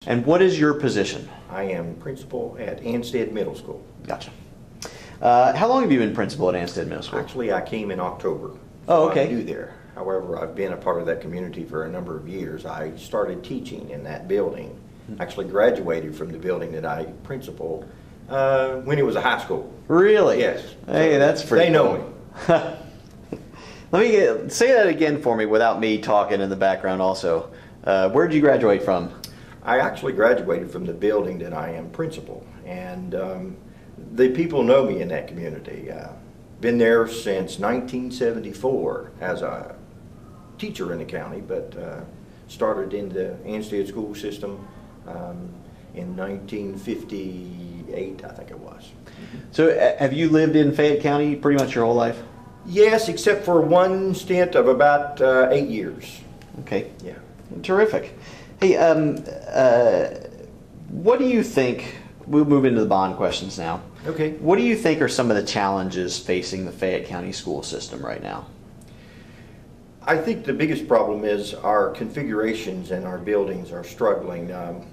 And what is your position? I am principal at Ansted Middle School. Gotcha. How long have you been principal at Ansted Middle School? Actually, I came in October. Oh, okay. I'm new there. However, I've been a part of that community for a number of years. I started teaching in that building. Actually graduated from the building that I principaled when it was a high school. Really? Yes. Hey, So that's pretty They know me. Let me say that again for me without me talking in the background also. Where did you graduate from? I actually graduated from the building that I am principal, and the people know me in that community. Been there since 1974 as a teacher in the county, but started in the Ansted school system in 1958, I think it was. So have you lived in Fayette County pretty much your whole life? Yes, except for one stint of about 8 years. Okay. Yeah. Terrific. Hey, what do you think, we'll move into the bond questions now. Okay. What do you think are some of the challenges facing the Fayette County school system right now? I think the biggest problem is our configurations and our buildings are struggling.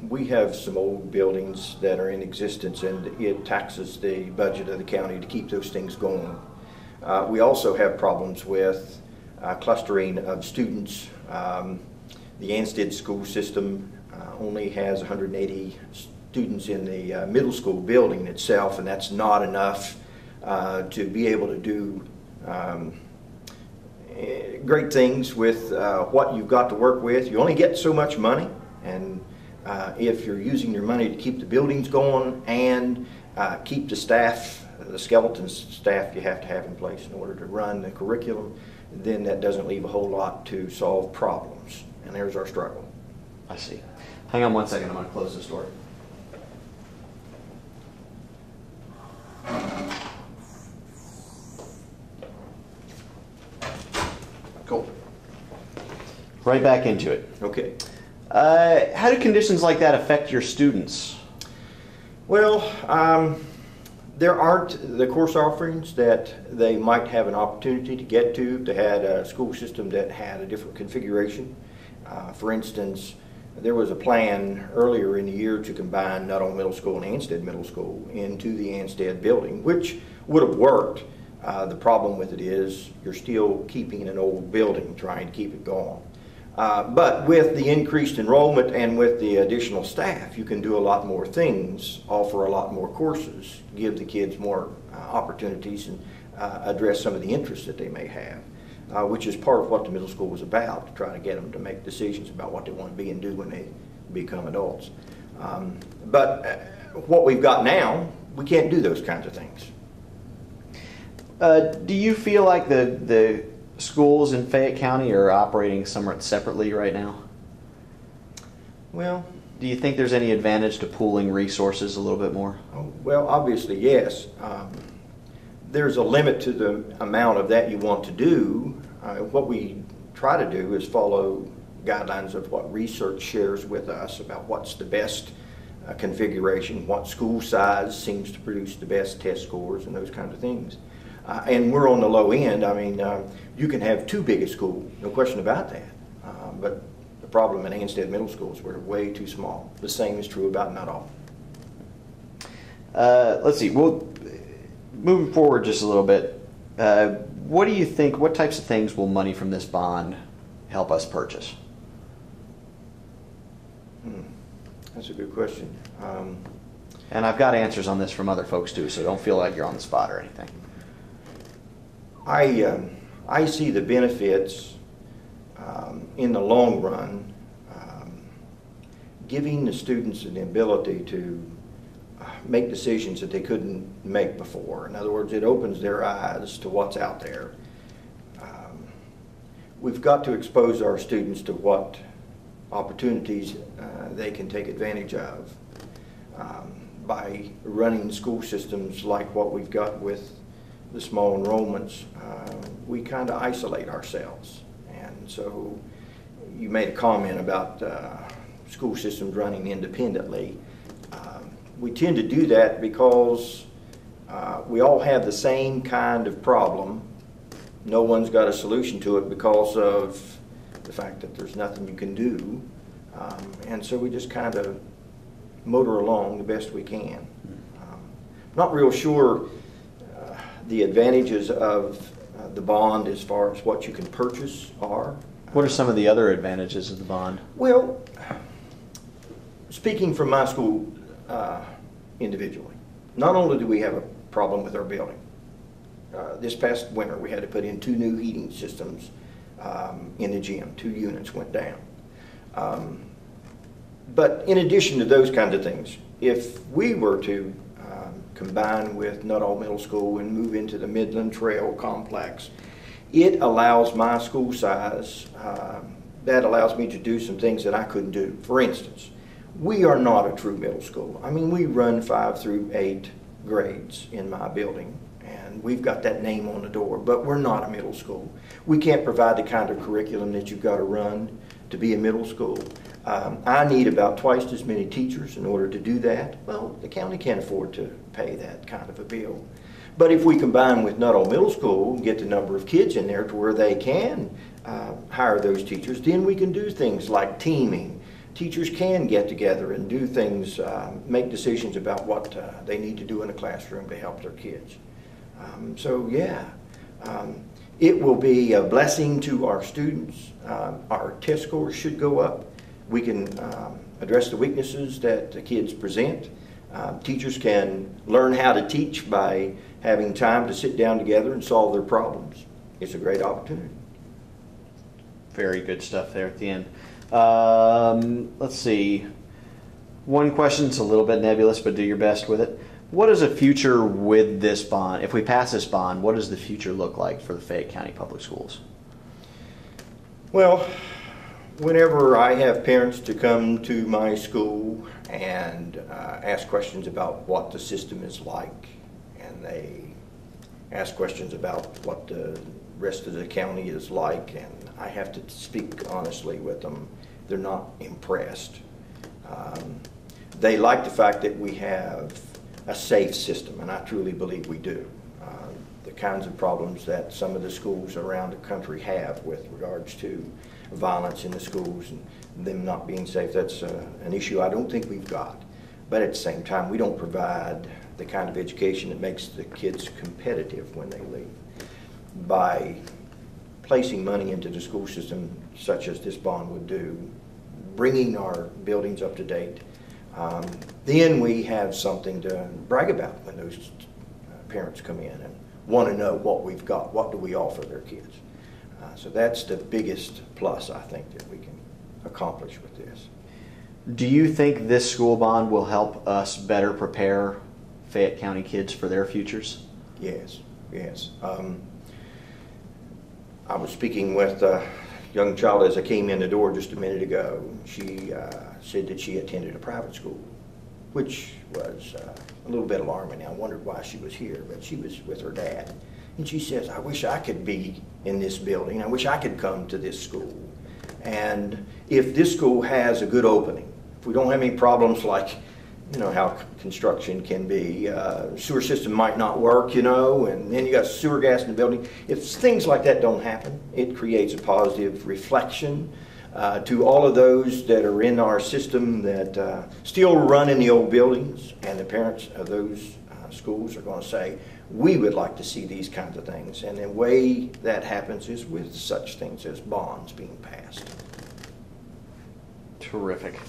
We have some old buildings that are in existence, and it taxes the budget of the county to keep those things going. We also have problems with clustering of students. The Ansted school system only has 180 students in the middle school building itself, and that's not enough to be able to do great things with what you've got to work with. You only get so much money, and if you're using your money to keep the buildings going and keep the staff, the skeleton staff you have to have in place in order to run the curriculum, then that doesn't leave a whole lot to solve problems. And there's our struggle. I see. Hang on one second, I'm going to close this door. Cool. Right back into it. Okay. How do conditions like that affect your students? Well, there aren't the course offerings that they might have an opportunity to get to if they had a school system that had a different configuration. For instance, there was a plan earlier in the year to combine Nuttall Middle School and Ansted Middle School into the Ansted building, which would have worked. The problem with it is you're still keeping an old building, trying to keep it going. But with the increased enrollment and with the additional staff, you can do a lot more things, offer a lot more courses, give the kids more opportunities, and address some of the interests that they may have, which is part of what the middle school was about, to try to get them to make decisions about what they want to be and do when they become adults. But what we've got now, we can't do those kinds of things. Do you feel like the schools in Fayette County are operating somewhat separately right now? Well, do you think there's any advantage to pooling resources a little bit more? Well, obviously, yes. There's a limit to the amount of that you want to do. What we try to do is follow guidelines of what research shares with us about what's the best configuration, what school size seems to produce the best test scores, and those kinds of things. And we're on the low end. I mean, you can have too big a school, no question about that. But the problem in Ansted Middle School is we're way too small. The same is true about Nuttall. Let's see. Well, moving forward just a little bit, what do you think, what types of things will money from this bond help us purchase? That's a good question. And I've got answers on this from other folks too, so don't feel like you're on the spot or anything. I see the benefits in the long run, giving the students an ability to make decisions that they couldn't make before. In other words, it opens their eyes to what's out there. We've got to expose our students to what opportunities they can take advantage of by running school systems like what we've got with the small enrollments. We kind of isolate ourselves. And so you made a comment about school systems running independently. We tend to do that because we all have the same kind of problem. No one's got a solution to it because of the fact that there's nothing you can do. And so we just kind of motor along the best we can. Not real sure the advantages of the bond as far as what you can purchase are. What are some of the other advantages of the bond? Well, speaking from my school individually, not only do we have a problem with our building, this past winter we had to put in 2 new heating systems in the gym. 2 units went down. But in addition to those kinds of things, if we were to combine with Nuttall Middle School and move into the Midland Trail complex, it allows my school size, that allows me to do some things that I couldn't do. For instance, we are not a true middle school. I mean, we run 5 through 8 grades in my building, and we've got that name on the door, but we're not a middle school. We can't provide the kind of curriculum that you've got to run to be a middle school. I need about twice as many teachers in order to do that. Well, the county can't afford to pay that kind of a bill. But if we combine with Nuttall Middle School and get the number of kids in there to where they can hire those teachers, then we can do things like teaming. Teachers can get together and do things, make decisions about what they need to do in a classroom to help their kids. So yeah, it will be a blessing to our students. Our test scores should go up. We can address the weaknesses that the kids present. Teachers can learn how to teach by having time to sit down together and solve their problems. It's a great opportunity. Very good stuff there at the end. Let's see. One question's a little bit nebulous, but do your best with it. What is a future with this bond? If we pass this bond, what does the future look like for the Fayette County Public Schools? Well, whenever I have parents to come to my school and ask questions about what the system is like, and they ask questions about what the rest of the county is like, and I have to speak honestly with them, they're not impressed. They like the fact that we have a safe system, and I truly believe we do. The kinds of problems that some of the schools around the country have with regards to violence in the schools and them not being safe, that's an issue I don't think we've got. But at the same time, we don't provide the kind of education that makes the kids competitive when they leave. By placing money into the school system such as this bond would do, bringing our buildings up to date, then we have something to brag about when those parents come in and want to know what we've got, what do we offer their kids. So that's the biggest plus I think that we can accomplish with this. Do you think this school bond will help us better prepare Fayette County kids for their futures? Yes, yes. I was speaking with a young child as I came in the door just a minute ago. She said that she attended a private school, which was a little bit alarming. I wondered why she was here, but she was with her dad. And she says, I wish I could be in this building. I wish I could come to this school. And if this school has a good opening, if we don't have any problems like, you know, how construction can be, sewer system might not work, you know, and then you got sewer gas in the building. If things like that don't happen, it creates a positive reflection to all of those that are in our system that still run in the old buildings, and the parents of those schools are going to say, we would like to see these kinds of things. And the way that happens is with such things as bonds being passed. Terrific.